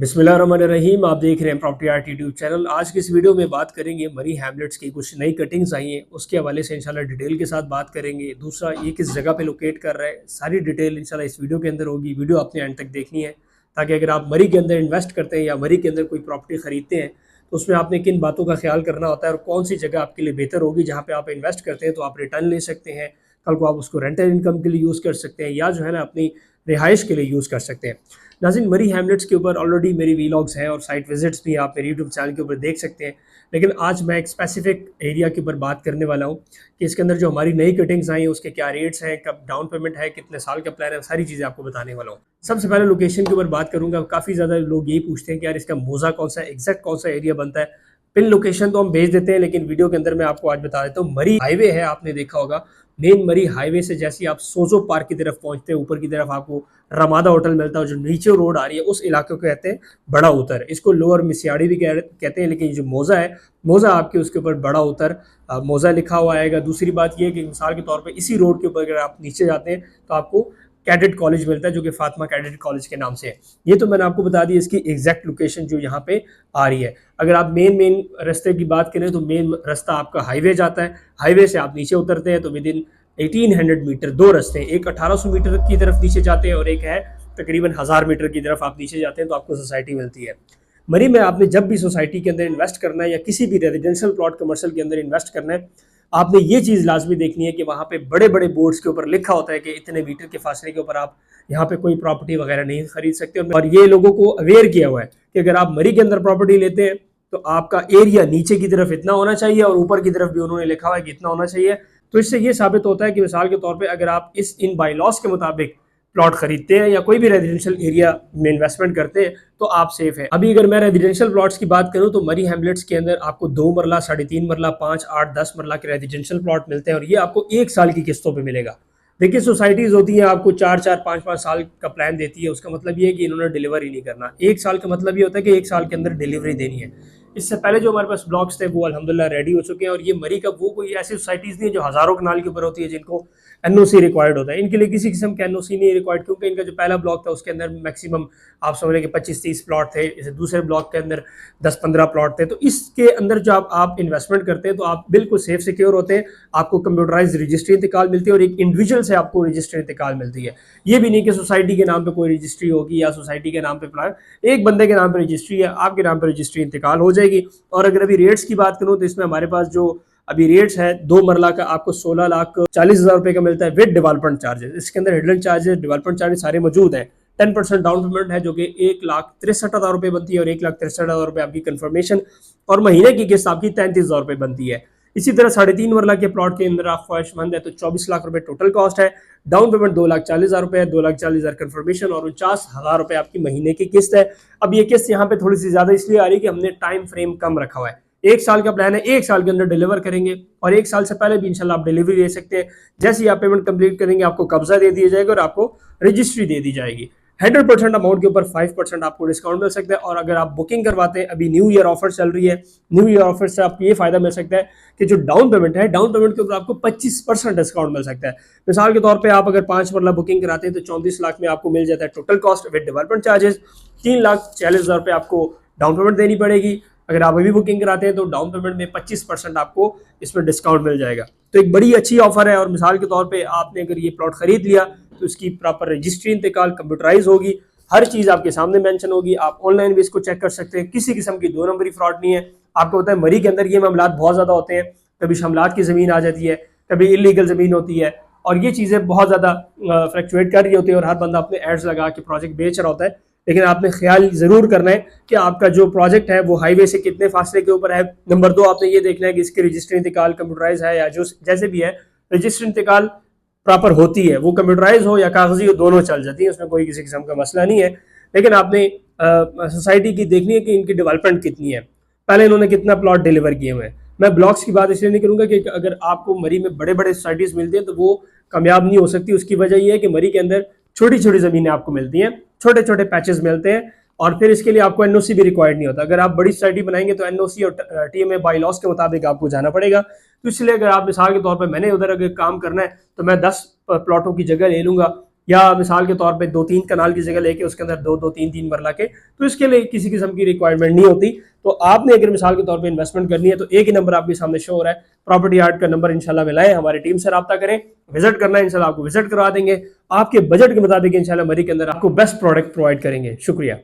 बिस्मिल्लाहिर्रहमानिर्रहीम। आप देख रहे हैं प्रॉपर्टी आर्ट यूट्यूब चैनल। आज की इस वीडियो में बात करेंगे मरी हैमलेट्स की कुछ नई कटिंग्स आई हैं, उसके हवाले से इंशाल्लाह डिटेल के साथ बात करेंगे। दूसरा, ये किस जगह पे लोकेट कर रहा है, सारी डिटेल इंशाल्लाह इस वीडियो के अंदर होगी। वीडियो आपने एंड तक देखनी है ताकि अगर आप मरी के अंदर इन्वेस्ट करते हैं या मरी के अंदर कोई प्रॉपर्टी खरीदते हैं तो उसमें आपने किन बातों का ख्याल करना होता है और कौन सी जगह आपके लिए बेहतर होगी। जहाँ पे आप इन्वेस्ट करते हैं तो आप रिटर्न ले सकते हैं, कल को आप उसको रेंटल इनकम के लिए यूज़ कर सकते हैं या जो है ना अपनी रिहाइश के लिए यूज़ कर सकते हैं। नाज़रीन, मरी हैमलेट्स के ऊपर ऑलरेडी मेरी वीलॉग्स हैं और साइट विजिट्स भी आप मेरे यूट्यूब चैनल के ऊपर देख सकते हैं। लेकिन आज मैं एक स्पेसिफिक एरिया के ऊपर बात करने वाला हूँ कि इसके अंदर जो हमारी नई कटिंग्स आई हैं उसके क्या रेट्स हैं, कब डाउन पेमेंट है, कितने साल का प्लान है, सारी चीज़ें आपको बताने वाला हूँ। सबसे पहले लोकेशन के ऊपर बात करूँगा। काफ़ी ज़्यादा लोग यही पूछते हैं कि यार इसका मोज़ा कौन सा है, एग्जैक्ट कौन सा एरिया बनता है। पिन लोकेशन तो हम भेज देते हैं, लेकिन वीडियो के अंदर मैं आपको आज बता देता हूँ। मरी हाईवे है, आपने देखा होगा। मेन मरी हाईवे से जैसे आप सोजो पार्क की तरफ पहुंचते हैं, ऊपर की तरफ आपको रमादा होटल मिलता है। जो नीचे रोड आ रही है उस इलाके को कहते हैं बड़ा उतर। इसको लोअर मिसियाड़ी भी कहते हैं, लेकिन जो मोज़ा है, मोज़ा आपके उसके ऊपर बड़ा उतर मोज़ा लिखा हुआ आएगा। दूसरी बात यह है कि मिसाल के तौर पे इसी रोड के ऊपर अगर आप नीचे जाते हैं तो आपको कैडेट कॉलेज मिलता है, जो कि फातिमा कैडेट कॉलेज के नाम से है। ये तो मैंने आपको बता दी इसकी एग्जैक्ट लोकेशन जो यहाँ पे आ रही है। अगर आप मेन रास्ते की बात करें तो मेन रास्ता आपका हाईवे जाता है। हाईवे से आप नीचे उतरते हैं तो विद इन 1800 मीटर दो रास्ते हैं। एक 1800 मीटर की तरफ नीचे जाते हैं और एक है तकरीबन 1000 मीटर की तरफ आप नीचे जाते हैं तो आपको सोसाइटी मिलती है। मरी में आपने जब भी सोसाइटी के अंदर इन्वेस्ट करना है या किसी भी रेजिडेंशियल प्लॉट कमर्शियल के अंदर इन्वेस्ट करना है, आपने ये चीज़ लाजमी देखनी है कि वहाँ पे बड़े बड़े बोर्ड्स के ऊपर लिखा होता है कि इतने मीटर के फासले के ऊपर आप यहाँ पे कोई प्रॉपर्टी वगैरह नहीं खरीद सकते। और ये लोगों को अवेयर किया हुआ है कि अगर आप मरी के अंदर प्रॉपर्टी लेते हैं तो आपका एरिया नीचे की तरफ इतना होना चाहिए और ऊपर की तरफ भी उन्होंने लिखा हुआ है कि इतना होना चाहिए। तो इससे ये साबित होता है कि मिसाल के तौर पर अगर आप इन बाई लॉस के मुताबिक प्लॉट खरीदते हैं या कोई भी रेजिडेंशियल एरिया में इन्वेस्टमेंट करते हैं तो आप सेफ है। अभी अगर मैं रेजिडेंशियल प्लॉट्स की बात करूं तो मरी हैमलेट्स के अंदर आपको 2 मरला, 3.5 मरला, 5, 8, 10 मरला के रेजिडेंशियल प्लॉट मिलते हैं और ये आपको 1 साल की किस्तों पे मिलेगा। देखिए, सोसाइटीज होती हैं आपको 4-4, 5-5 साल का प्लान देती है। उसका मतलब ये है कि इन्होंने डिलीवर ही नहीं करना। 1 साल का मतलब ये होता है कि 1 साल के अंदर डिलीवरी देनी है। इससे पहले जो हमारे पास ब्लॉक्स थे वो अल्हम्दुलिल्लाह रेडी हो चुके हैं। और ये मरी का वो कोई ऐसी सोसाइटीज नहीं है जो हज़ारों कनाल के ऊपर होती है जिनको एनओसी रिक्वायर्ड होता है। इनके लिए किसी किस्म का एनओसी नहीं रिक्वायर्ड, क्योंकि इनका जो पहला ब्लॉक था उसके अंदर मैक्सिमम आप समझ लें कि 25-30 प्लॉट थे। इसे दूसरे ब्लॉक के अंदर 10-15 प्लॉट थे। तो इसके अंदर जब आप इन्वेस्टमेंट करते हैं तो आप बिल्कुल सेफ सिक्योर होते हैं। आपको कंप्यूटराइज रजिस्ट्री इंतकाल मिलती है और एक इंडिविजुअल से आपको रजिस्ट्री इंतकाल मिलती है। ये भी नहीं कि सोसाइटी के नाम पर कोई रजिस्ट्री होगी या सोसाइटी के नाम पर प्लान, एक बंदे के नाम पर रजिस्ट्री है, आपके नाम पर रजिस्ट्री इंतकाल हो जाएगी। और अगर अभी रेट्स की बात करूँ तो इसमें हमारे पास जो अभी रेट्स है 2 मरला का आपको 16,40,000 रुपए का मिलता है विद डेवलपमेंट चार्जेस। इसके अंदर हिडन चार्जेस, डेवलपमेंट चार्जेस सारे मौजूद हैं। 10% डाउन पेमेंट है जो कि 1,63,000 रुपए बनती है और 1,63,000 रुपए आपकी कंफर्मेशन और महीने की किस्त आपकी 33,000 रुपए बनती है। इसी तरह 3.5 मरला के प्लॉट के अंदर आप ख्वाहिशमंद है तो 24 लाख रुपए टोटल कॉस्ट है। डाउन पेमेंट 2,40,000 रुपए है, 2,40,000 कंफर्मेशन और 49,000 रुपए आपकी महीने की किस्त है। अब ये किस्त यहाँ पे थोड़ी सी ज्यादा इसलिए आ रही है कि हमने टाइम फ्रेम कम रखा हुआ है। 1 साल का प्लान है, 1 साल के अंदर डिलीवर करेंगे और 1 साल से पहले भी इंशाल्लाह आप डिलीवरी दे सकते हैं। जैसे ही आप पेमेंट कंप्लीट करेंगे आपको कब्जा दे दिया जाएगा और आपको रजिस्ट्री दे दी जाएगी। 100% अमाउंट के ऊपर 5% आपको डिस्काउंट मिल सकता है। और अगर आप बुकिंग करवाते हैं, अभी न्यू ईयर ऑफर चल रही है, न्यू ईयर ऑफर से आपको ये फायदा मिल सकता है कि जो डाउन पेमेंट है, डाउन पेमेंट के ऊपर आपको 25% डिस्काउंट मिल सकता है। मिसाल के तौर पे आप अगर 5 मरला बुकिंग कराते हैं तो 34 लाख में आपको मिल जाता है total cost with development charges. 3,40,000 रुपये आपको डाउन पेमेंट देनी पड़ेगी। अगर आप अभी बुकिंग कराते हैं तो डाउन पेमेंट में 25% आपको इसमें डिस्काउंट मिल जाएगा। तो एक बड़ी अच्छी ऑफर है। और मिसाल के तौर पे आपने अगर ये प्लॉट खरीद लिया तो इसकी प्रॉपर रजिस्ट्री इंतकाल कंप्यूटराइज होगी, हर चीज आपके सामने मेंशन होगी। आप ऑनलाइन भी इसको चेक कर सकते हैं। किसी किस्म की 2 नंबरी फ्रॉड नहीं है। आपको पता है मरी के अंदर ये मामलात बहुत ज्यादा होते हैं। कभी शमलात की जमीन आ जाती है, कभी इलीगल जमीन होती है और ये चीजें बहुत ज्यादा फ्लक्चुएट कर रही होती है और हर बंदा अपने एड्स लगा के प्रोजेक्ट बेच रहा होता है। लेकिन आपने ख्याल जरूर करना है कि आपका जो प्रोजेक्ट है वो हाईवे से कितने फासले के ऊपर है। नंबर 2, आपने ये देखना है कि इसकी रजिस्ट्री इंतकाल कंप्यूटराइज है या जो जैसे भी है रजिस्ट्री इंतकाल प्रॉपर होती है, वो कंप्यूटराइज हो या कागजी हो, दोनों चल जाती है, उसमें कोई किसी किस्म का मसला नहीं है। लेकिन आपने सोसाइटी की देखनी है कि इनकी डेवलपमेंट कितनी है, पहले इन्होंने कितना प्लॉट डिलीवर किए हुए हैं। मैं ब्लॉक्स की बात इसलिए नहीं करूंगा कि अगर आपको मरी में बड़े बड़े सोसाइटीज मिलती हैं तो वो कामयाब नहीं हो सकती। उसकी वजह यह है कि मरी के अंदर छोटी छोटी जमीनें आपको मिलती हैं, छोटे छोटे पैचेस मिलते हैं और फिर इसके लिए आपको एनओसी भी रिक्वायर्ड नहीं होता। अगर आप बड़ी सोसाइटी बनाएंगे तो एनओसी और टीएमए बाई लॉस के मुताबिक आपको जाना पड़ेगा। तो इसलिए अगर आप मिसाल के तौर पर मैंने उधर अगर काम करना है तो मैं 10 प्लॉटों की जगह ले लूंगा या मिसाल के तौर पे 2-3 कनाल की जगह लेके उसके अंदर 2-2 3-3 मरला के, तो इसके लिए किसी किस्म की रिक्वायरमेंट नहीं होती। तो आपने अगर मिसाल के तौर पे इन्वेस्टमेंट करनी है तो एक ही नंबर आपके सामने शो हो रहा है, प्रॉपर्टी आर्ट का नंबर इंशाल्लाह मिलाएं, हमारी टीम से रब्ता करें, विजिट करना है इंशाल्लाह आपको विजिट करवा देंगे, आपके बजट के मुताबिक इंशाल्लाह मरी के अंदर आपको बेस्ट प्रोडक्ट प्रोवाइड करेंगे। शुक्रिया।